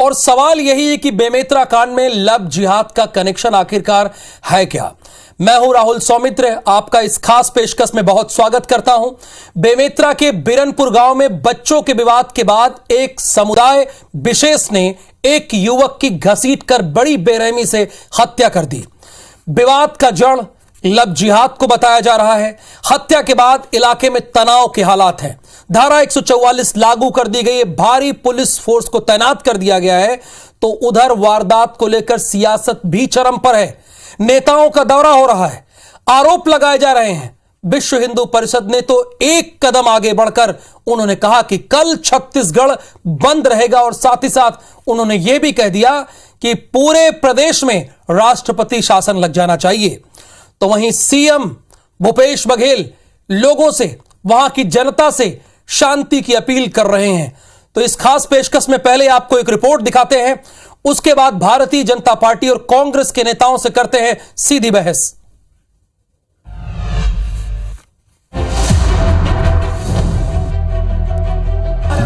और सवाल यही है कि बेमेतरा कांड में लव जिहाद का कनेक्शन आखिरकार है क्या। मैं हूं राहुल सौमित्र, आपका इस खास पेशकश में बहुत स्वागत करता हूं। बेमेतरा के बिरनपुर गांव में बच्चों के विवाद के बाद एक समुदाय विशेष ने एक युवक की घसीटकर बड़ी बेरहमी से हत्या कर दी। विवाद का जड़ लव जिहाद को बताया जा रहा है। हत्या के बाद इलाके में तनाव के हालात हैं। धारा 144 लागू कर दी गई है, भारी पुलिस फोर्स को तैनात कर दिया गया है। तो उधर वारदात को लेकर सियासत भी चरम पर है। नेताओं का दौरा हो रहा है, आरोप लगाए जा रहे हैं। विश्व हिंदू परिषद ने तो एक कदम आगे बढ़कर उन्होंने कहा कि कल छत्तीसगढ़ बंद रहेगा और साथ ही साथ उन्होंने यह भी कह दिया कि पूरे प्रदेश में राष्ट्रपति शासन लग जाना चाहिए। तो वहीं सीएम भूपेश बघेल लोगों से, वहां की जनता से शांति की अपील कर रहे हैं। तो इस खास पेशकश में पहले आपको एक रिपोर्ट दिखाते हैं, उसके बाद भारतीय जनता पार्टी और कांग्रेस के नेताओं से करते हैं सीधी बहस।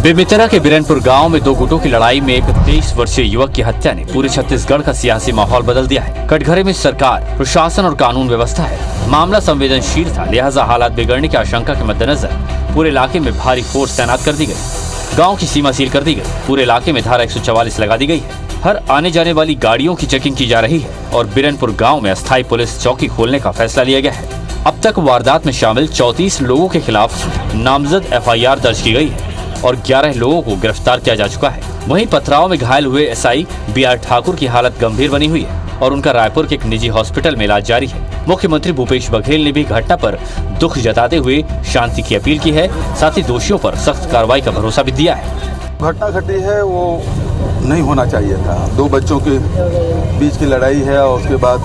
बेमेतरा के बिरनपुर गांव में दो गुटों की लड़ाई में एक 23 वर्षीय युवक की हत्या ने पूरे छत्तीसगढ़ का सियासी माहौल बदल दिया है। कटघरे में सरकार, प्रशासन और कानून व्यवस्था है। मामला संवेदनशील था, लिहाजा हालात बिगड़ने की आशंका के मद्देनजर पूरे इलाके में भारी फोर्स तैनात कर दी गई। गाँव की सीमा सील कर दी गई। पूरे इलाके में धारा 144 लगा दी गई है। हर आने जाने वाली गाड़ियों की चेकिंग की जा रही है और बिरनपुर गाँव में अस्थायी पुलिस चौकी खोलने का फैसला लिया गया है। अब तक वारदात में शामिल 34 लोगों के खिलाफ नामजद FIR दर्ज की गई है और 11 लोगों को गिरफ्तार किया जा चुका है। वहीं पथराव में घायल हुए SI BR ठाकुर की हालत गंभीर बनी हुई है और उनका रायपुर के एक निजी हॉस्पिटल में इलाज जारी है। मुख्यमंत्री भूपेश बघेल ने भी घटना पर दुख जताते हुए शांति की अपील की है, साथ ही दोषियों पर सख्त कार्रवाई का भरोसा भी दिया है। घटना घटी है वो नहीं होना चाहिए था। दो बच्चों के बीच की लड़ाई है और उसके बाद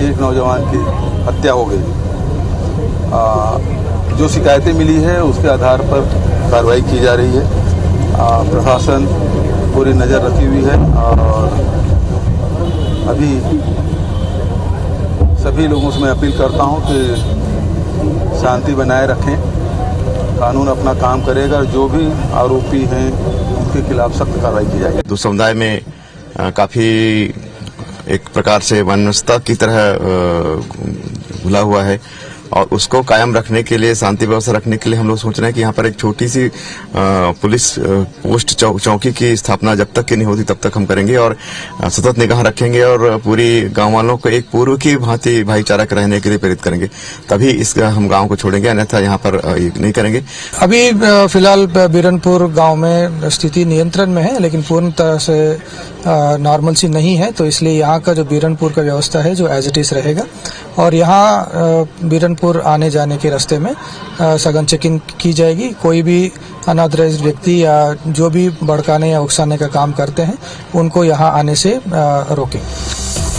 एक नौजवान की हत्या हो गई। जो शिकायतें मिली है उसके आधार पर कार्रवाई की जा रही है। प्रशासन पूरी नज़र रखी हुई है और अभी सभी लोगों से मैं अपील करता हूं कि शांति बनाए रखें। कानून अपना काम करेगा, जो भी आरोपी हैं उनके खिलाफ सख्त कार्रवाई की जाएगी। दो समुदाय में काफी एक प्रकार से वन्यता की तरह घुला हुआ है और उसको कायम रखने के लिए, शांति व्यवस्था रखने के लिए हम लोग सोच रहे हैं कि यहाँ पर एक छोटी सी पुलिस पोस्ट चौकी की स्थापना जब तक की नहीं होती तब तक हम करेंगे और सतत निगाह रखेंगे और पूरी गांव वालों को एक पूर्व की भांति भाईचारा के रहने के लिए प्रेरित करेंगे। तभी इस हम गांव को छोड़ेंगे, अन्यथा यहाँ पर नहीं करेंगे। अभी फिलहाल बिरनपुर गाँव में स्थिति नियंत्रण में है, लेकिन पूर्ण तरह से नॉर्मल सी नहीं है। तो इसलिए यहाँ का जो बिरनपुर का व्यवस्था है जो एज इट इज रहेगा और यहाँ बिरनपुर आने जाने के रास्ते में सघन चेकिंग की जाएगी। कोई भी अनऑथराइज्ड व्यक्ति या जो भी भड़काने या उकसाने का काम करते हैं उनको यहाँ आने से रोकें।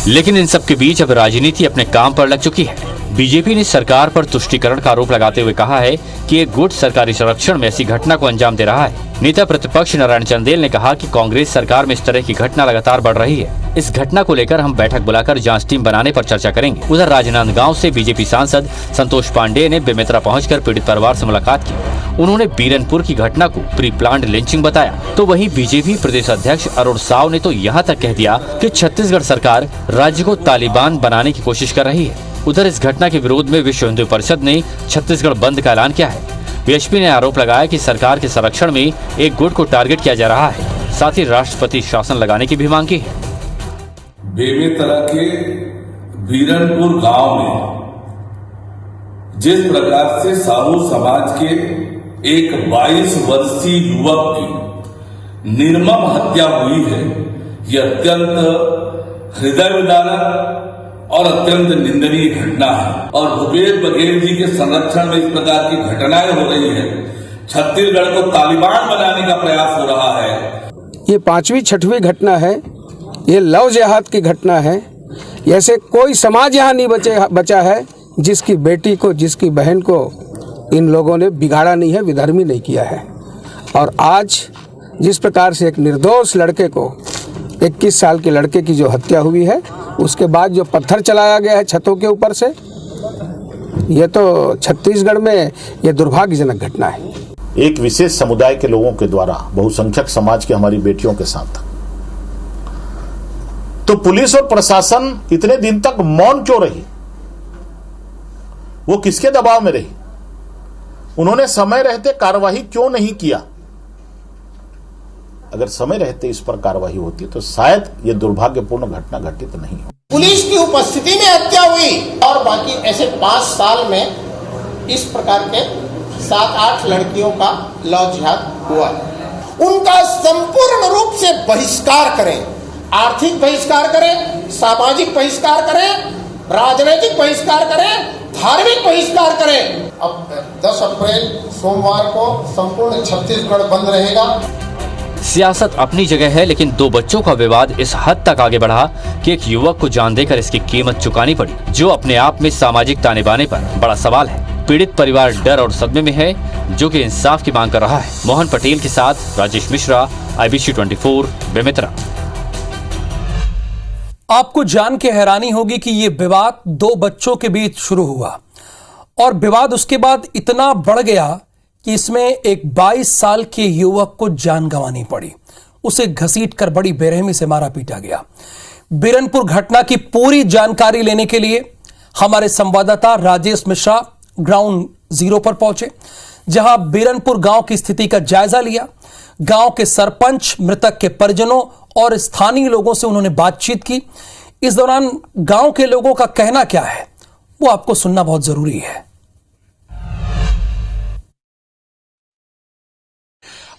लेकिन इन सब के बीच अब राजनीति अपने काम पर लग चुकी है। बीजेपी ने सरकार पर तुष्टीकरण का आरोप लगाते हुए कहा है कि एक गुट सरकारी संरक्षण में ऐसी घटना को अंजाम दे रहा है। नेता प्रतिपक्ष नारायण चंदेल ने कहा कि कांग्रेस सरकार में इस तरह की घटना लगातार बढ़ रही है। इस घटना को लेकर हम बैठक बुलाकर जांच टीम बनाने पर चर्चा करेंगे। उधर राजनांदगांव से बीजेपी सांसद संतोष पांडेय ने बेमेतरा पहुंचकर पीड़ित परिवार से मुलाकात की। उन्होंने बिरनपुर की घटना को प्री प्लान्ड लिंचिंग बताया। तो वहीं बीजेपी प्रदेश अध्यक्ष अरुण साव ने तो यहाँ तक कह दिया कि छत्तीसगढ़ सरकार राज्य को तालिबान बनाने की कोशिश कर रही है। उधर इस घटना के विरोध में विश्व हिंदू परिषद ने छत्तीसगढ़ बंद का ऐलान किया है। बीएचपी ने आरोप लगाया कि सरकार के संरक्षण में एक गुट को टारगेट किया जा रहा है, साथ ही राष्ट्रपति शासन लगाने की भी मांग की है। बेमेतरा के बिरनपुर गांव में जिस प्रकार से साहू समाज के एक 22 वर्षीय युवक की निर्मम हत्या हुई है, यह अत्यंत हृदय विदारक और अत्यंत निंदनीय घटना है। और भूपेश बघेल जी के संरक्षण में इस प्रकार की घटनाएं हो रही है। छत्तीसगढ़ को तालिबान बनाने का प्रयास हो रहा है। ये 5वीं-6वीं घटना है, ये लव जिहाद की घटना है। ऐसे कोई समाज यहाँ नहीं बचा है जिसकी बेटी को, जिसकी बहन को इन लोगों ने बिगाड़ा नहीं है, विधर्मी नहीं किया है। और आज जिस प्रकार से एक निर्दोष लड़के को, 21 साल के लड़के की जो हत्या हुई है, उसके बाद जो पत्थर चलाया गया है छतों के ऊपर से, ये तो छत्तीसगढ़ में ये दुर्भाग्यजनक घटना है। एक विशेष समुदाय के लोगों के द्वारा, बहुसंख्यक समाज की हमारी बेटियों के साथ। तो पुलिस और प्रशासन इतने दिन तक मौन क्यों रही? वो किसके दबाव में रही? उन्होंने समय रहते कार्रवाई क्यों नहीं किया? अगर समय रहते इस पर कार्रवाई होती तो शायद ये दुर्भाग्यपूर्ण घटना घटित नहीं हो। पुलिस की उपस्थिति में हत्या हुई और बाकी ऐसे 5 साल में इस प्रकार के 7-8 लड़कियों का लव जिहाद हुआ। उनका संपूर्ण रूप से बहिष्कार करें, आर्थिक बहिष्कार करें, सामाजिक बहिष्कार करें, राजनीतिक बहिष्कार करें, धार्मिक बहिष्कार करें। अब 10 अप्रैल सोमवार को संपूर्ण छत्तीसगढ़ बंद रहेगा। सियासत अपनी जगह है, लेकिन 2 बच्चों का विवाद इस हद तक आगे बढ़ा कि एक युवक को जान देकर इसकी कीमत चुकानी पड़ी, जो अपने आप में सामाजिक ताने बाने पर बड़ा सवाल है। पीड़ित परिवार डर और सदमे में है, जो कि इंसाफ की मांग कर रहा है। मोहन पटेल के साथ राजेश मिश्रा, IBC 24, बेमेतरा। आपको जान के हैरानी होगी कि यह विवाद 2 बच्चों के बीच शुरू हुआ और विवाद उसके बाद इतना बढ़ गया कि इसमें एक 22 साल के युवक को जान गंवानी पड़ी। उसे घसीटकर बड़ी बेरहमी से मारा पीटा गया। बिरनपुर घटना की पूरी जानकारी लेने के लिए हमारे संवाददाता राजेश मिश्रा ग्राउंड जीरो पर पहुंचे, जहां बिरनपुर गांव की स्थिति का जायजा लिया। गांव के सरपंच, मृतक के परिजनों और स्थानीय लोगों से उन्होंने बातचीत की। इस दौरान गांव के लोगों का कहना क्या है, वो आपको सुनना बहुत जरूरी है।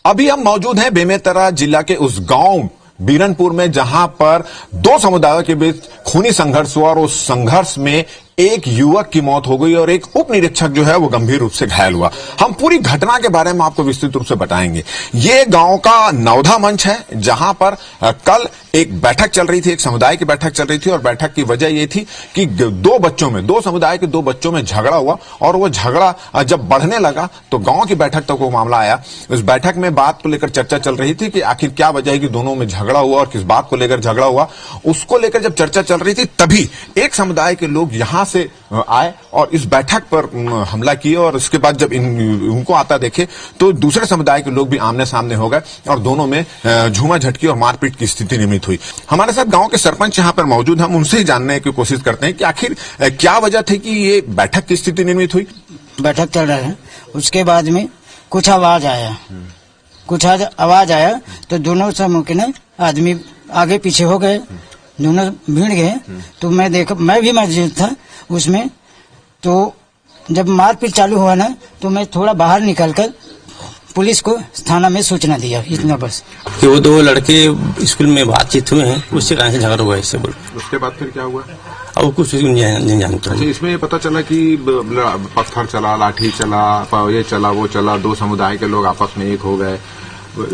अभी हम मौजूद हैं बेमेतरा जिला के उस गांव बीरनपुर में, जहां पर 2 समुदायों के बीच खूनी संघर्ष हुआ और उस संघर्ष में एक युवक की मौत हो गई और एक उप निरीक्षक जो है वो गंभीर रूप से घायल हुआ। हम पूरी घटना के बारे में आपको विस्तृत रूप से बताएंगे। ये गांव का नवधा मंच है, जहां पर कल एक बैठक चल रही थी, एक समुदाय की बैठक चल रही थी और बैठक की वजह ये थी कि 2 समुदाय के 2 बच्चों में झगड़ा हुआ और वो झगड़ा जब बढ़ने लगा तो गांव की बैठक तक वो मामला आया। उस बैठक में बात को लेकर चर्चा चल रही थी कि आखिर क्या वजह है कि दोनों में झगड़ा हुआ और किस बात को लेकर झगड़ा हुआ। उसको लेकर जब चर्चा चल रही थी तभी एक समुदाय के लोग यहां से आए और इस बैठक पर हमला किए और उसके बाद जब उनको आता देखे तो दूसरे समुदाय के लोग भी आमने सामने हो गए और दोनों में झूमा झटकी और मारपीट की स्थिति निर्मित हुई। हमारे साथ गांव के सरपंच यहां पर मौजूद, हम उनसे ही जानने की कोशिश करते हैं कि आखिर क्या वजह थी कि ये बैठक की स्थिति निर्मित हुई। बैठक चल रहा है, उसके बाद में कुछ आवाज आया तो दोनों समूह के आदमी आगे पीछे हो गए, दोनों भीड़ गए। तो मैं भी मौजूद था उसमें। तो जब मारपीट चालू हुआ ना तो मैं थोड़ा बाहर निकलकर पुलिस को थाना में सूचना दिया, इतना बस। कि वो 2 लड़के स्कूल में बातचीत हुए हैं, उससे कारण से झगड़ा हुआ इससे बोल। उसके बाद फिर क्या हुआ? अब कुछ नहीं जानता। अच्छा, इसमें ये पता चला कि पत्थर चला, लाठी चला, ये चला, वो चला, 2 समुदाय के लोग आपस में एक हो गए,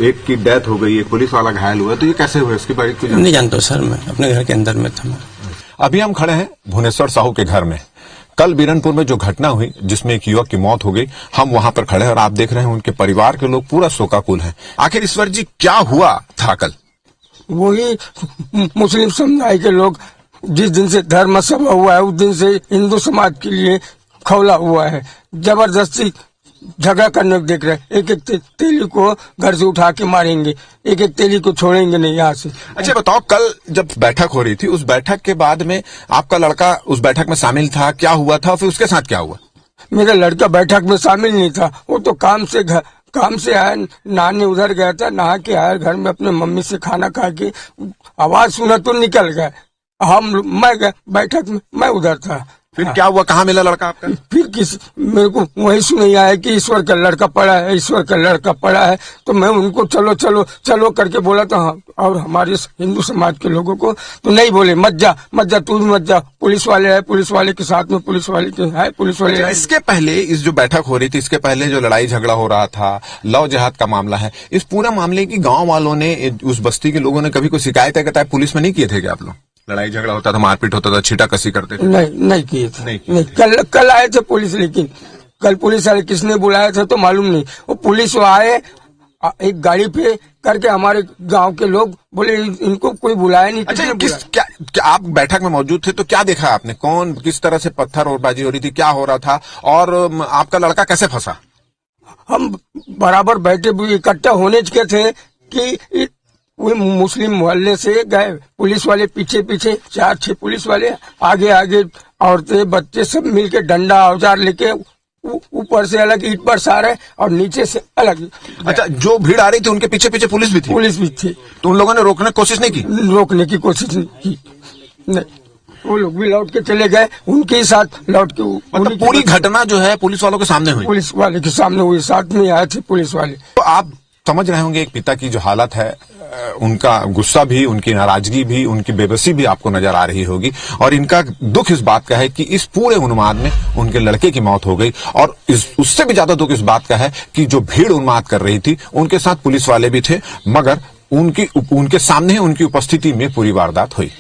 एक की डेथ हो गई, एक पुलिस वाला घायल हुआ। तो ये कैसे हुआ, इसके बारे में नहीं जानता सर, मैं अपने घर के अंदर में था। अभी हम खड़े हैं भुवनेश्वर साहू के घर में। कल बीरनपुर में जो घटना हुई जिसमें एक युवक की मौत हो गई, हम वहां पर खड़े हैं और आप देख रहे हैं उनके परिवार के लोग पूरा शोकाकुल हैं। आखिर ईश्वर जी क्या हुआ था कल? वही मुस्लिम समुदाय के लोग जिस दिन से धर्म सभा हुआ है उस दिन से हिंदू समाज के लिए खौला हुआ है। जबरदस्ती झगड़ा करने को देख रहे हैं। एक तेली को घर से उठा के मारेंगे, एक तेली को छोड़ेंगे नहीं यहाँ से। अच्छा बताओ, कल जब बैठक हो रही थी उस बैठक के बाद में आपका लड़का उस बैठक में शामिल था, क्या हुआ था, फिर उसके साथ क्या हुआ? मेरा लड़का बैठक में शामिल नहीं था, वो तो काम से आया, नहाने उधर गया था, नहा के आया घर में अपने मम्मी से खाना खा के आवाज सुना तो निकल गया। मैं गया बैठक में, मैं उधर था। फिर क्या हुआ, कहाँ मिला लड़का आपका? फिर मेरे को वही सुनाई आया कि ईश्वर का लड़का पड़ा है, ईश्वर का लड़का पड़ा है। तो मैं उनको चलो चलो चलो करके बोला था। हाँ, और हमारे हिंदू समाज के लोगों को तो नहीं बोले, मत जा तू भी मत जा, पुलिस वाले है, पुलिस वाले के साथ में पुलिस वाले के है, पुलिस वाले है। इसके पहले इस जो बैठक हो रही थी, इसके पहले जो लड़ाई झगड़ा हो रहा था, लव जिहाद का मामला है, इस पूरे मामले की गाँव वालों ने, उस बस्ती के लोगों ने कभी कोई शिकायत है पुलिस में नहीं किए थे क्या आप लोग? लड़ाई झगड़ा होता था, मारपीट होता था, छीटाकसी करते थे? नहीं किए थे। नहीं। कल आए थे पुलिस, लेकिन कल पुलिस वाले किसने बुलाया था तो मालूम नहीं। वो पुलिस आए एक गाड़ी पे करके, हमारे गांव के लोग बोले इनको कोई बुलाया नहीं। अच्छा, क्या आप बैठक में मौजूद थे तो क्या देखा आपने? कौन किस तरह से पत्थर और बाजी हो रही थी, क्या हो रहा था और आपका लड़का कैसे फंसा? हम बराबर बैठे इकट्ठा होने के थे कि वो मुस्लिम मोहल्ले से गए, पुलिस वाले पीछे पीछे 4-6 पुलिस वाले, आगे आगे औरतें बच्चे सब मिलके डंडा औजार लेके ऊपर से अलग ईंट पर सारे और नीचे से अलग। अच्छा, जो भीड़ आ रही थी उनके पीछे पीछे पुलिस भी थी? पुलिस भी थी। तो उन लोगों ने रोकने की कोशिश नहीं की? रोकने की कोशिश नहीं की, नहीं, वो लोग भी लौट के चले गए, उनके साथ लौट के। मतलब पूरी घटना जो है पुलिस वालों के सामने हुई? पुलिस वाले के सामने हुई, साथ में आए थे पुलिस वाले। तो आप समझ रहे होंगे एक पिता की जो हालत है, उनका गुस्सा भी, उनकी नाराजगी भी, उनकी बेबसी भी आपको नजर आ रही होगी। और इनका दुख इस बात का है कि इस पूरे उन्माद में उनके लड़के की मौत हो गई। और उससे भी ज्यादा दुख इस बात का है कि जो भीड़ उन्माद कर रही थी उनके साथ पुलिस वाले भी थे, मगर उनके सामने ही उनकी उपस्थिति में पूरी वारदात हुई।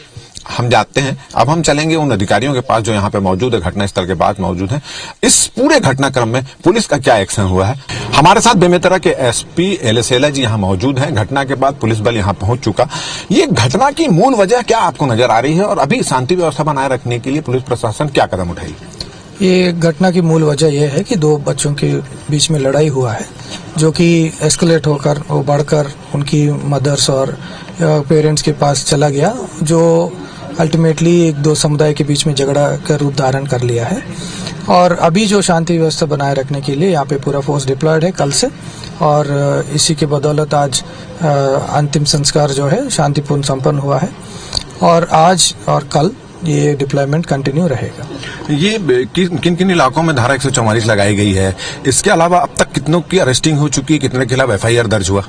हम जानते हैं, अब हम चलेंगे उन अधिकारियों के पास जो यहाँ पे मौजूद है, घटनास्थल के बाद मौजूद है। इस पूरे घटनाक्रम में पुलिस का क्या एक्शन हुआ है? हमारे साथ बेमेतरा के एसपी एलेसेला जी यहाँ मौजूद हैं। घटना के बाद पुलिस बल यहाँ पहुंच चुका। ये घटना की मूल वजह क्या आपको नजर आ रही है और अभी शांति व्यवस्था बनाए रखने के लिए पुलिस प्रशासन क्या कदम उठाएगी? ये घटना की मूल वजह यह है कि दो बच्चों के बीच में लड़ाई हुआ है, जो कि एस्केलेट होकर वो बढ़कर उनकी मदर्स और पेरेंट्स के पास चला गया, जो अल्टीमेटली एक दो समुदाय के बीच में झगड़ा का रूप धारण कर लिया है। और अभी जो शांति व्यवस्था बनाए रखने के लिए यहाँ पे पूरा फोर्स डिप्लॉयड है कल से, और इसी के बदौलत आज अंतिम संस्कार जो है शांतिपूर्ण संपन्न हुआ है, और आज और कल ये डिप्लॉयमेंट कंटिन्यू रहेगा। ये किन किन इलाकों में धारा 144 लगाई गई है? इसके अलावा अब तक कितनों की अरेस्टिंग हो चुकी है? कितने के खिलाफ FIR दर्ज हुआ?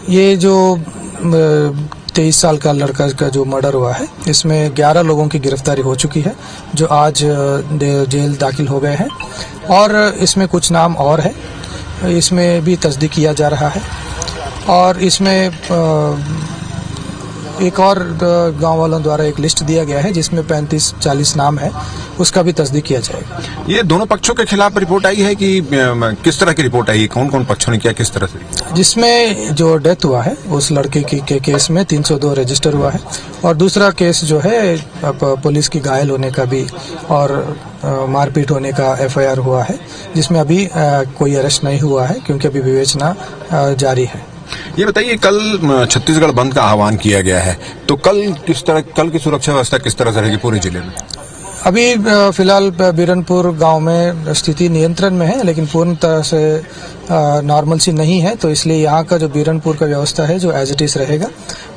ये जो 23 साल का लड़का का जो मर्डर हुआ है, इसमें 11 लोगों की गिरफ्तारी हो चुकी है, जो आज जेल दाखिल हो गए हैं। और इसमें कुछ नाम और है, इसमें भी तस्दीक किया जा रहा है। और इसमें एक और गांव वालों द्वारा एक लिस्ट दिया गया है जिसमें 35-40 नाम है, उसका भी तस्दीक किया जाएगा। ये दोनों पक्षों के खिलाफ रिपोर्ट आई है कि किस तरह की रिपोर्ट आई है? कौन कौन पक्षों ने किया, किस तरह से? जिसमें जो डेथ हुआ है उस लड़के के केस में 302 रजिस्टर हुआ है, और दूसरा केस जो है पुलिस की घायल होने का भी और मारपीट होने का FIR हुआ है, जिसमें अभी कोई अरेस्ट नहीं हुआ है क्योंकि अभी विवेचना जारी है। ये बताइए, कल छत्तीसगढ़ बंद का आह्वान किया गया है, तो कल की सुरक्षा व्यवस्था किस तरह से रहेगी पूरे जिले में? अभी फिलहाल बीरनपुर गांव में स्थिति नियंत्रण में है, लेकिन पूर्ण तरह से नॉर्मल सी नहीं है, तो इसलिए यहाँ का जो बीरनपुर का व्यवस्था है जो एज इट इज रहेगा।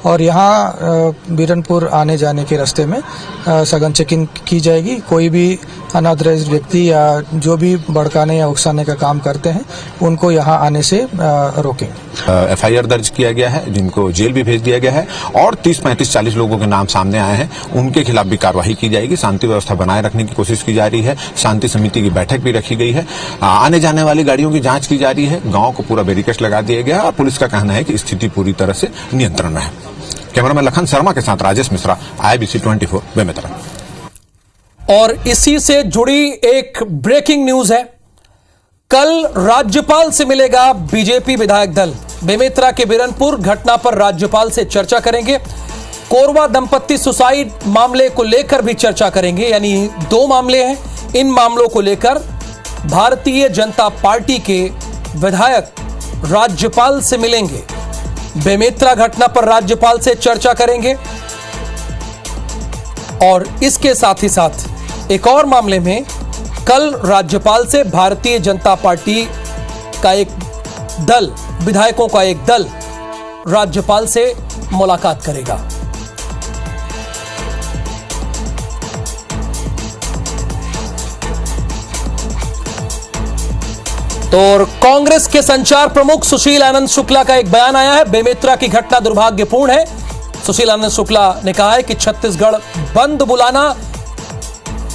और यहाँ बीरनपुर आने जाने के रास्ते में सघन चेकिंग की जाएगी। कोई भी अनऑथराइज्ड व्यक्ति या जो भी भड़काने या उकसाने का काम करते हैं उनको यहाँ आने से रोकेंगे। FIR दर्ज किया गया है, जिनको जेल भी भेज दिया गया है, और 30, 35, 40 लोगों के नाम सामने आए हैं, उनके खिलाफ भी कार्रवाई की जाएगी। शांति व्यवस्था बनाए रखने की कोशिश की जा रही है। शांति समिति की बैठक भी रखी गई है। आने जाने वाली गाड़ियों की जांच की जा रही है। गांव को पूरा बैरिकेड लगा दिया गया है और पुलिस का कहना है कि स्थिति पूरी तरह से नियंत्रण में है। कैमरामैन लखन शर्मा के साथ राजेश मिश्रा, IBC 24 बेमेतरा। और इसी से जुड़ी एक ब्रेकिंग न्यूज है। कल राज्यपाल से मिलेगा बीजेपी विधायक दल। बेमेतरा के बिरनपुर घटना पर राज्यपाल से चर्चा करेंगे। कोरवा दंपत्ति सुसाइड मामले को लेकर भी चर्चा करेंगे, यानी 2 मामले हैं। इन मामलों को लेकर भारतीय जनता पार्टी के विधायक राज्यपाल से मिलेंगे। बेमेतरा घटना पर राज्यपाल से चर्चा करेंगे, और इसके साथ ही साथ एक और मामले में कल राज्यपाल से भारतीय जनता पार्टी का एक दल, विधायकों का एक दल राज्यपाल से मुलाकात करेगा। तो कांग्रेस के संचार प्रमुख सुशील आनंद शुक्ला का एक बयान आया है। बेमेतरा की घटना दुर्भाग्यपूर्ण है। सुशील आनंद शुक्ला ने कहा है कि छत्तीसगढ़ बंद बुलाना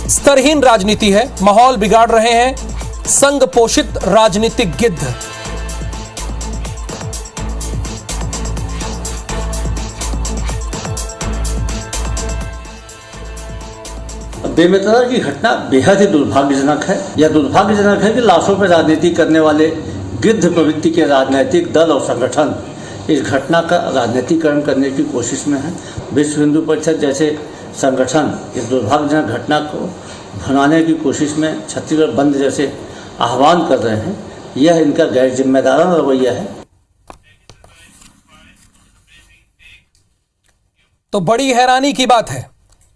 स्तरहीन राजनीति है, माहौल बिगाड़ रहे हैं संघ पोषित राजनीतिक गिद्ध। बेमेतरा की घटना बेहद ही दुर्भाग्यजनक है। यह दुर्भाग्यजनक है कि लाशों पर राजनीति करने वाले गिद्ध प्रवृत्ति के राजनीतिक दल और संगठन इस घटना का राजनीतिकरण करने की कोशिश में है। विश्व हिंदू परिषद जैसे संगठन इस दुर्भाग्यजनक घटना को भुनाने की कोशिश में छत्तीसगढ़ बंद जैसे आह्वान कर रहे हैं। यह इनका गैर जिम्मेदाराना रवैया है। तो बड़ी हैरानी की बात है,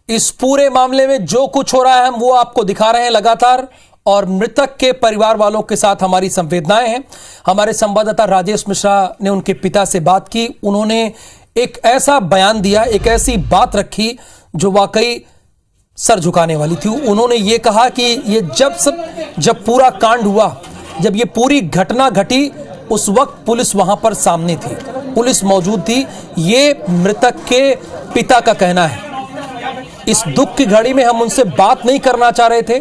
इस पूरे मामले में जो कुछ हो रहा है हम वो आपको दिखा रहे हैं लगातार, और मृतक के परिवार वालों के साथ हमारी संवेदनाएं हैं। हमारे संवाददाता राजेश मिश्रा ने उनके पिता से बात की। उन्होंने एक ऐसा बयान दिया, एक ऐसी बात रखी जो वाकई सर झुकाने वाली थी। उन्होंने ये कहा कि ये जब पूरा कांड हुआ, जब ये पूरी घटना घटी, उस वक्त पुलिस वहां पर सामने थी, पुलिस मौजूद थी। ये मृतक के पिता का कहना है। इस दुख की घड़ी में हम उनसे बात नहीं करना चाह रहे थे,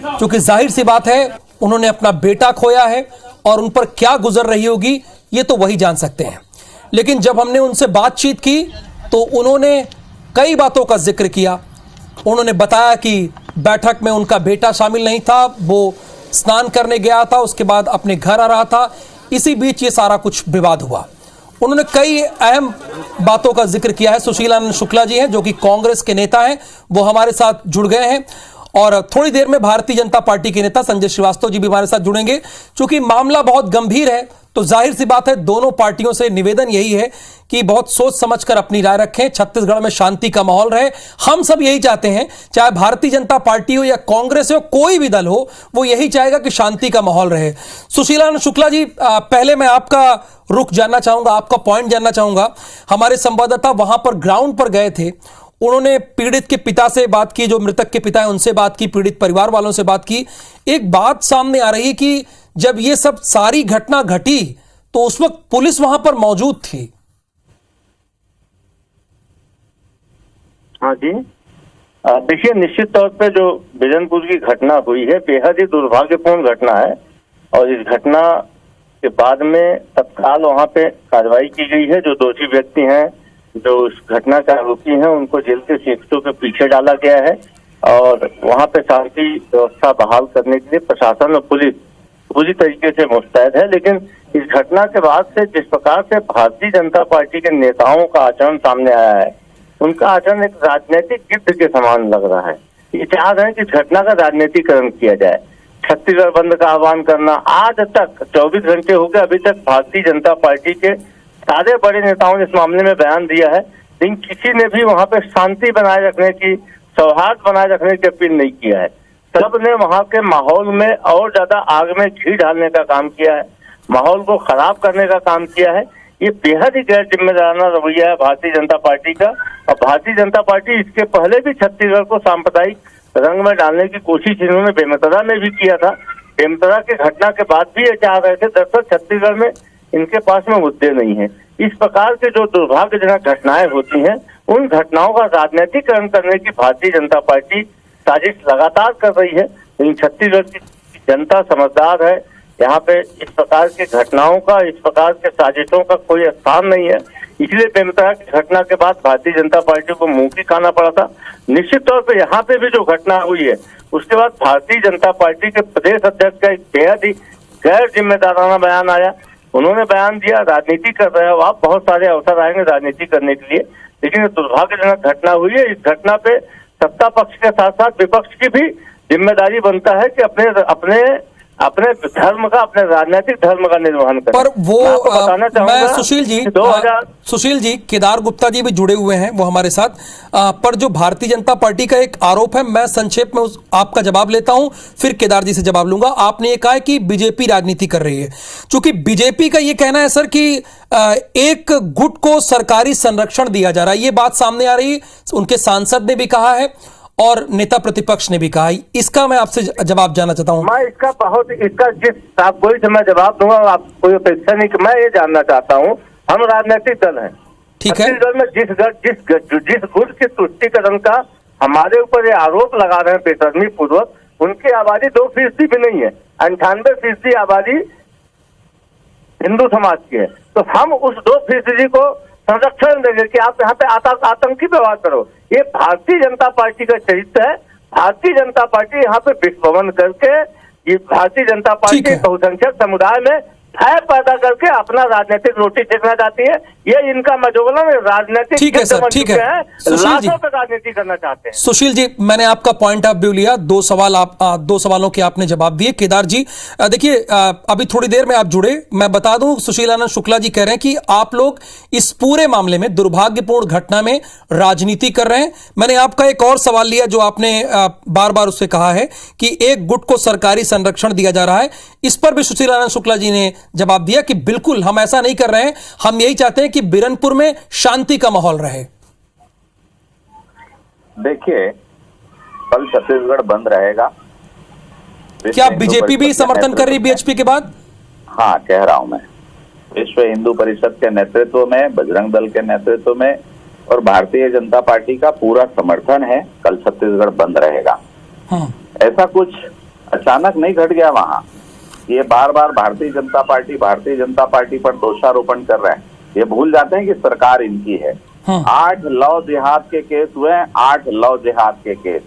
क्योंकि जाहिर सी बात है उन्होंने अपना बेटा खोया है और उन पर क्या गुजर रही होगी ये तो वही जान सकते हैं। लेकिन जब हमने उनसे बातचीत की तो उन्होंने कई बातों का जिक्र किया। उन्होंने बताया कि बैठक में उनका बेटा शामिल नहीं था, वो स्नान करने गया था, उसके बाद अपने घर आ रहा था, इसी बीच ये सारा कुछ विवाद हुआ। उन्होंने कई अहम बातों का जिक्र किया है। सुशीलानंद शुक्ला जी हैं जो कि कांग्रेस के नेता हैं, वो हमारे साथ जुड़ गए हैं, और थोड़ी देर में भारतीय जनता पार्टी के नेता संजय श्रीवास्तव जी भी हमारे साथ जुड़ेंगे। क्योंकि मामला बहुत गंभीर है तो जाहिर सी बात है दोनों पार्टियों से निवेदन यही है कि बहुत सोच समझकर अपनी राय रखें, छत्तीसगढ़ में शांति का माहौल रहे। हम सब यही चाहते हैं, चाहे भारतीय जनता पार्टी हो या कांग्रेस हो, कोई भी दल हो, वो यही चाहेगा कि शांति का माहौल रहे। सुशीलानंद शुक्ला जी, पहले मैं आपका रुख जानना चाहूंगा, आपका पॉइंट जानना चाहूंगा। हमारे संवाददाता वहां पर ग्राउंड पर गए थे, उन्होंने पीड़ित के पिता से बात की, जो मृतक के पिता है उनसे बात की, पीड़ित परिवार वालों से बात की। एक बात सामने आ रही है कि जब ये सब सारी घटना घटी तो उस वक्त पुलिस वहां पर मौजूद थी। हाँ जी, देखिए, निश्चित तौर पे जो बिरनपुर की घटना हुई है बेहद ही दुर्भाग्यपूर्ण घटना है, और इस घटना के बाद में तत्काल वहां पे कार्रवाई की गई है। जो दोषी व्यक्ति हैं, जो उस घटना के आरोपी हैं, उनको जेल के सेक्टों के पीछे डाला गया है, और वहां पे शांति व्यवस्था बहाल करने के लिए प्रशासन और पुलिस पूरी तरीके से मुस्तैद है। लेकिन इस घटना के बाद से जिस प्रकार से भारतीय जनता पार्टी के नेताओं का आचरण सामने आया है, उनका आचरण एक राजनीतिक गिद्ध के समान लग रहा है। ये चाह रहे हैं कि इस घटना का राजनीतिकरण किया जाए, छत्तीसगढ़ बंद का आह्वान करना। आज तक 24 घंटे हो गए, अभी तक भारतीय जनता पार्टी के सारे बड़े नेताओं ने इस मामले में बयान दिया है, लेकिन किसी ने भी वहां पे शांति बनाए रखने की, सौहार्द बनाए रखने की अपील नहीं किया है। सब ने वहां के माहौल में और ज्यादा आग में घी डालने का काम किया है, माहौल को खराब करने का काम किया है। ये बेहद ही गैर जिम्मेदाराना रवैया है भारतीय जनता पार्टी का, और भारतीय जनता पार्टी इसके पहले भी छत्तीसगढ़ को सांप्रदायिक रंग में डालने की कोशिश इन्होंने बेमेतरा में भी किया था। बेमेतरा की घटना के बाद भी ये चाह रहे थे। दरअसल छत्तीसगढ़ में इनके पास में मुद्दे नहीं है। इस प्रकार के जो दुर्भाग्यजनक घटनाएं होती हैं, उन घटनाओं का राजनीतिकरण करने की भारतीय जनता पार्टी साजिश लगातार कर रही है। लेकिन छत्तीसगढ़ की जनता समझदार है, यहाँ पे इस प्रकार की घटनाओं का, इस प्रकार के साजिशों का कोई स्थान नहीं है। इसलिए बेमेतरा की घटना के बाद भारतीय जनता पार्टी को मुंह की खाना पड़ा था। निश्चित तौर पे यहाँ पे भी जो घटना हुई है, उसके बाद भारतीय जनता पार्टी के प्रदेश अध्यक्ष का एक बेहद ही गैर जिम्मेदाराना बयान आया। उन्होंने बयान दिया राजनीति कर रहे हो आप, बहुत सारे अवसर आएंगे राजनीति करने के लिए, लेकिन दुर्भाग्यजनक घटना हुई है। इस घटना पे सत्ता पक्ष के साथ साथ विपक्ष की भी जिम्मेदारी बनता है कि अपने धर्म का, अपने राजनीतिक धर्म का निर्वहन करें। पर वो मैं सुशील जी केदार गुप्ता जी भी जुड़े हुए हैं वो हमारे साथ। पर जो भारतीय जनता पार्टी का एक आरोप है, मैं संक्षेप में आपका जवाब लेता हूं, फिर केदार जी से जवाब लूंगा। आपने ये कहा है कि बीजेपी राजनीति कर रही है। चूंकि बीजेपी का ये कहना है सर कि एक गुट को सरकारी संरक्षण दिया जा रहा है, ये बात सामने आ रही है। उनके सांसद ने भी कहा है और नेता प्रतिपक्ष ने भी कहा। इसका मैं आपसे जवाब जानना चाहता हूं। मैं जिस आप कोई मैं जवाब दूंगा, आप कोई अपेक्षा नहीं कि मैं ये जानना चाहता हूं, हम राजनीतिक दल हैं, ठीक है। छत्तीसगढ़ में जिस गुट की तुष्टिकरण का हमारे ऊपर ये आरोप लगा रहे हैं बेशर्मी पूर्वक, उनकी आबादी 2% भी नहीं है, 98% आबादी हिंदू समाज की है। तो हम उस 2% को संरक्षण देंगे कि आप यहाँ पे आतंकी व्यवहार करो। ये भारतीय जनता पार्टी का चरित्र है। भारतीय जनता पार्टी यहाँ पे विस्फोलन करके, ये भारतीय जनता पार्टी बहुसंख्यक समुदाय में भय पैदा करके अपना राजनीतिक रोटी सेकना चाहती है। ये इनका मजोगलन राजनीतिक ठीक है सर, ठीक है। सुशील जी, लाशों पे राजनीति करना चाहते हैं। सुशील जी, मैंने आपका पॉइंट ऑफ व्यू लिया, दो सवालों के आपने जवाब दिए। केदार जी, देखिए अभी थोड़ी देर में आप जुड़े, मैं बता दूं सुशील आनंद शुक्ला जी कह रहे हैं कि आप लोग इस पूरे मामले में, दुर्भाग्यपूर्ण घटना में राजनीति कर रहे हैं। मैंने आपका एक और सवाल लिया जो आपने बार बार उससे कहा है कि एक गुट को सरकारी संरक्षण दिया जा रहा है। इस पर भी सुशील आनंद शुक्ला जी ने जवाब दिया कि बिल्कुल हम ऐसा नहीं कर रहे हैं, हम यही चाहते हैं कि बिरनपुर में शांति का माहौल रहे। देखिए, कल छत्तीसगढ़ बंद रहेगा। क्या बीजेपी भी समर्थन कर रही बीएचपी के बाद? हाँ, कह रहा हूं मैं। विश्व हिंदू परिषद के नेतृत्व में, बजरंग दल के नेतृत्व में और भारतीय जनता पार्टी का पूरा समर्थन है। कल छत्तीसगढ़ बंद रहेगा। ऐसा कुछ अचानक नहीं घट गया वहां। ये बार बार भारतीय जनता पार्टी पर दोषारोपण कर रहे हैं। ये भूल जाते हैं कि सरकार इनकी है। 8 लव जिहाद के केस हुए हैं, 8 लव जिहाद के केस।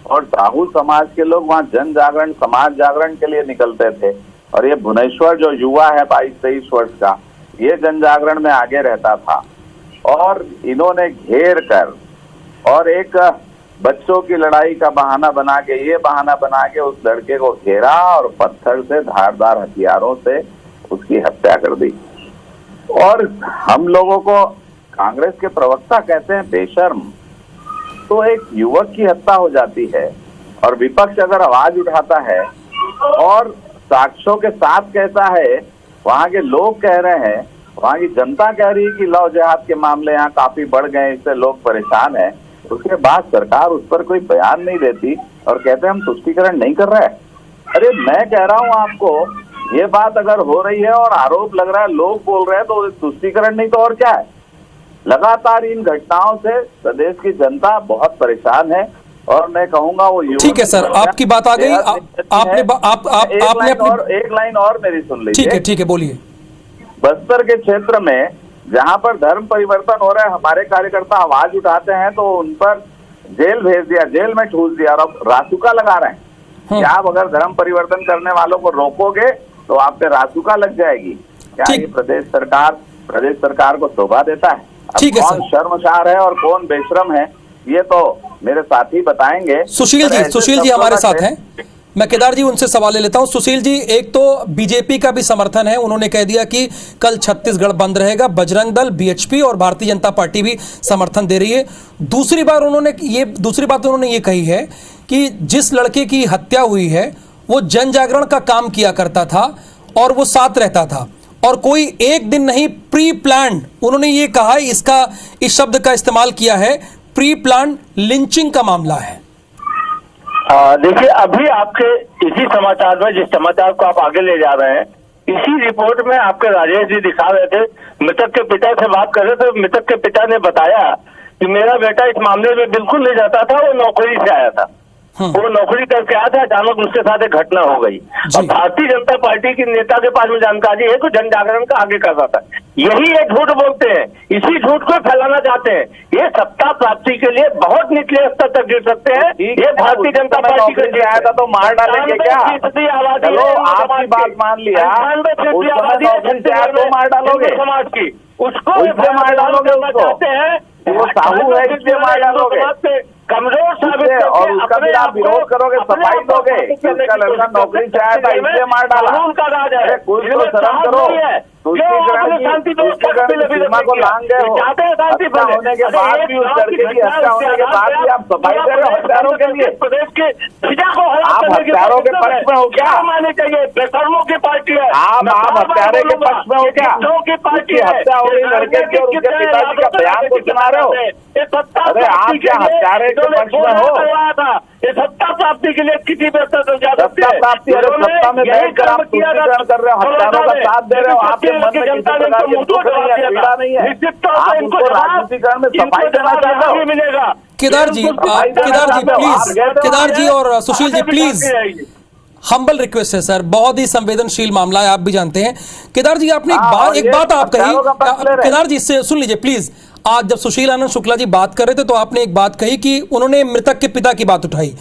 और साहू समाज के लोग वहाँ जन जागरण, समाज जागरण के लिए निकलते थे। और ये भुवनेश्वर जो युवा है 22-23 वर्ष का, ये जन जागरण में आगे रहता था। और इन्होंने घेर कर और एक बच्चों की लड़ाई का बहाना बना के उस लड़के को घेरा और पत्थर से, धारदार हथियारों से उसकी हत्या कर दी। और हम लोगों को कांग्रेस के प्रवक्ता कहते हैं बेशर्म। तो एक युवक की हत्या हो जाती है और विपक्ष अगर आवाज उठाता है और साक्ष्यों के साथ कहता है, वहां के लोग कह रहे हैं, वहां की जनता कह रही है कि लव जिहाद के मामले यहाँ काफी बढ़ गए, इससे लोग परेशान हैं, उसके बाद सरकार उस पर कोई बयान नहीं देती और कहते हैं हम तुष्टीकरण नहीं कर रहे। अरे मैं कह रहा हूँ आपको, ये बात अगर हो रही है और आरोप लग रहा है, लोग बोल रहे हैं, तो तुष्टीकरण नहीं तो और क्या है। लगातार इन घटनाओं से प्रदेश की जनता बहुत परेशान है और मैं कहूंगा वो ठीक है सर, आपकी बात आ गई। आपने एक लाइन और मेरी सुन लीजिए। ठीक है, बोलिए। बस्तर के क्षेत्र में जहां पर धर्म परिवर्तन हो रहा है, हमारे कार्यकर्ता आवाज उठाते हैं तो उन पर जेल भेज दिया, जेल में ठूस दिया और अब रासुका लगा रहे हैं कि आप अगर धर्म परिवर्तन करने वालों को रोकोगे तो आप पे रासुका लग जाएगी। क्या ये प्रदेश सरकार को शोभा देता है? ठीक है, कौन शर्मसार है और कौन बेशरम है, ये तो मेरे साथी बताएंगे। सुशील जी हमारे साथ हैं। मैं केदार जी उनसे सवाल ले लेता हूं। सुशील जी, एक तो बीजेपी का भी समर्थन है, उन्होंने कह दिया कि कल छत्तीसगढ़ बंद रहेगा। बजरंग दल, बीएचपी और भारतीय जनता पार्टी भी समर्थन दे रही है। दूसरी बात उन्होंने ये कही है कि जिस लड़के की हत्या हुई है वो जन जागरण का काम किया करता था और वो साथ रहता था और कोई एक दिन नहीं, प्री प्लान्ड, उन्होंने ये कहा, इस शब्द का इस्तेमाल किया है, प्री प्लान्ड लिंचिंग का मामला है। देखिए, अभी आपके इसी समाचार में, जिस समाचार को आप आगे ले जा रहे हैं, इसी रिपोर्ट में आपके राजेश जी दिखा रहे थे, मृतक के पिता से बात कर रहे थे। मृतक के पिता ने बताया कि मेरा बेटा इस मामले में बिल्कुल नहीं जाता था, वो नौकरी से आया था, वो नौकरी करके आया था, अचानक उसके साथ एक घटना हो गई। और भारतीय जनता पार्टी की नेता के पास में जानकारी है तो जन जागरण का आगे कर रहा था। यही ये झूठ बोलते हैं, इसी झूठ को फैलाना चाहते हैं। ये सत्ता प्राप्ति के लिए बहुत निचले स्तर तक गिर सकते हैं। ये भारतीय जनता पार्टी को आया था तो मार डालेंगे क्या? चलो, आपकी बात मान लिया, मार डालोगे समाज की, उसको मार डालोगे, चाहते हैं वो साहू है इसलिए मार डालोगे, कमजोर साबित और उसका भी आप विरोध करोगे, सफाई दोगे, उसका लड़का नौकरी से आया था इसलिए मार डाला। उनका राज है, कुछ तो शर्म करो। सीमा को लांग गए हो, हत्या होने के बाद भी, उस लड़के की हत्या होने के बाद भी आप सफाई कर रहे हो हत्यारों के लिए। प्रदेश के आप हत्यारों के पक्ष में हो क्या? माननी चाहिए, बेशर्मों की पार्टी है। आप हत्यारे के पक्ष में हो क्या? की पार्टी हत्या हो गई लड़के की और उसके पिताजी का बयान को सुना रहे हो। अरे आप क्या हत्यारे के पक्ष में हो? ये सत्ता प्राप्ति के लिए किसी बेहतर तो जा सकते हैं। सत्ता प्राप्ति, अरे सत्ता में बैठकर आप तुष्टीकरण कर रहे हो, हत्यारों का साथ दे रहे हो, आपके मन में किसी प्रकार की दुख नहीं है, पीड़ा नहीं है, आप उनको राजनीतिकरण में सफाई देना चाहते हो। मिलेगा केदार जी प्लीज, केदार जी और Sushil ji please, humble request है सर, बहुत ही संवेदनशील मामला है, आप भी जानते हैं। केदार जी, आपने एक बात आप कही, केदार जी इससे सुन लीजिए प्लीज। आज जब सुशील आनंद शुक्ला जी बात कर रहे थे तो आपने एक बात कही कि उन्होंने मृतक के पिता की बात उठाई,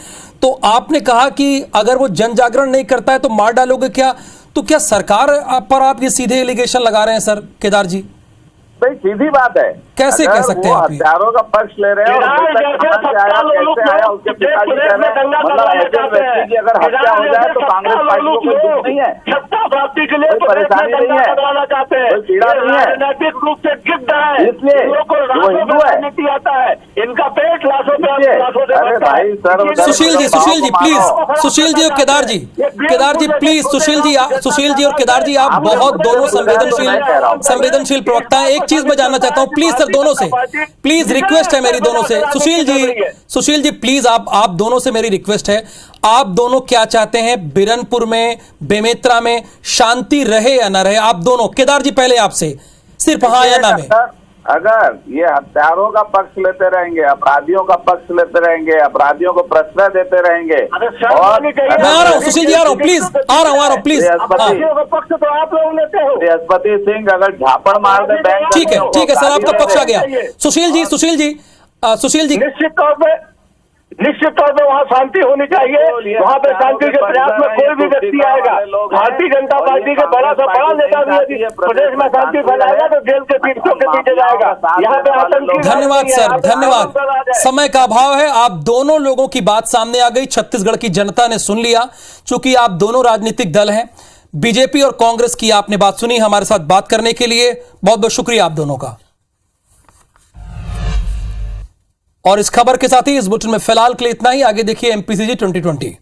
तो आपने कहा कि अगर वो जन जागरण नहीं करता है तो मार डालोगे क्या? तो क्या सरकार पर आप ये सीधे एलिगेशन लगा रहे हैं सर केदार जी? भाई सीधी बात है, कैसे कह सकते हैं आप ये? हत्यारों का पक्ष ले रहे हैं और उसके पिताजी कह रहे हैं, मतलब ऐसे व्यक्ति की अगर हत्या हो जाए तो कांग्रेस पार्टी को कोई दुख नहीं है, सत्ता प्राप्ति के लिए कोई परेशानी नहीं है, कोई पीड़ा नहीं है, राजनीतिक रूप से गिद्ध है, इसलिए वो हिंदू है, नीति आता है, इनका पेट लाशों पे अरे भाई सर सुशील जी प्लीज, सुशील जी और केदार जी प्लीज, सुशील जी और केदार जी, आप बहुत दोनों संवेदनशील प्रवक्ता हैं। एक चीज मैं जानना चाहता हूं प्लीज सर, दोनों से प्लीज रिक्वेस्ट है मेरी, दोनों से। सुशील जी प्लीज, आप दोनों से मेरी रिक्वेस्ट है, आप दोनों क्या चाहते हैं? बिरनपुर में, बेमेतरा में शांति रहे या ना रहे? आप दोनों, केदार जी पहले आपसे, सिर्फ हाँ या ना में। अगर ये हत्यारों का पक्ष लेते रहेंगे, अपराधियों का पक्ष लेते रहेंगे, अपराधियों को प्रश्रय देते रहेंगे, और मैं आ रहा हूँ सुशील जी, आ रहा हूँ प्लीज, आ रहा हूँ प्लीज। पक्ष तो आप लोग लेते हो। बृहस्पति सिंह अगर झापड़ मार दे बैंक, ठीक है सर, आपका पक्ष आ गया। सुशील जी निश्चित तौर पे वहाँ शांति होनी चाहिए। वहाँ पे शांति के प्रयास में कोई भी व्यक्ति आएगा, भारतीय जनता पार्टी के बड़ा से बड़ा नेता भी यदि प्रदेश में शांति फैलाएगा तो जेल के पीछों के पीछे जाएगा। यहाँ पे आतंकी। धन्यवाद सर, धन्यवाद। समय का अभाव है, आप दोनों लोगों की बात सामने आ गई, छत्तीसगढ़ की जनता ने सुन लिया। चूंकि आप दोनों राजनीतिक दल हैं, बीजेपी और कांग्रेस की आपने बात सुनी, हमारे साथ बात करने के लिए बहुत बहुत शुक्रिया आप दोनों का। और इस खबर के साथ ही इस बुलेटिन में फिलहाल के लिए इतना ही। आगे देखिए MPCG 2020।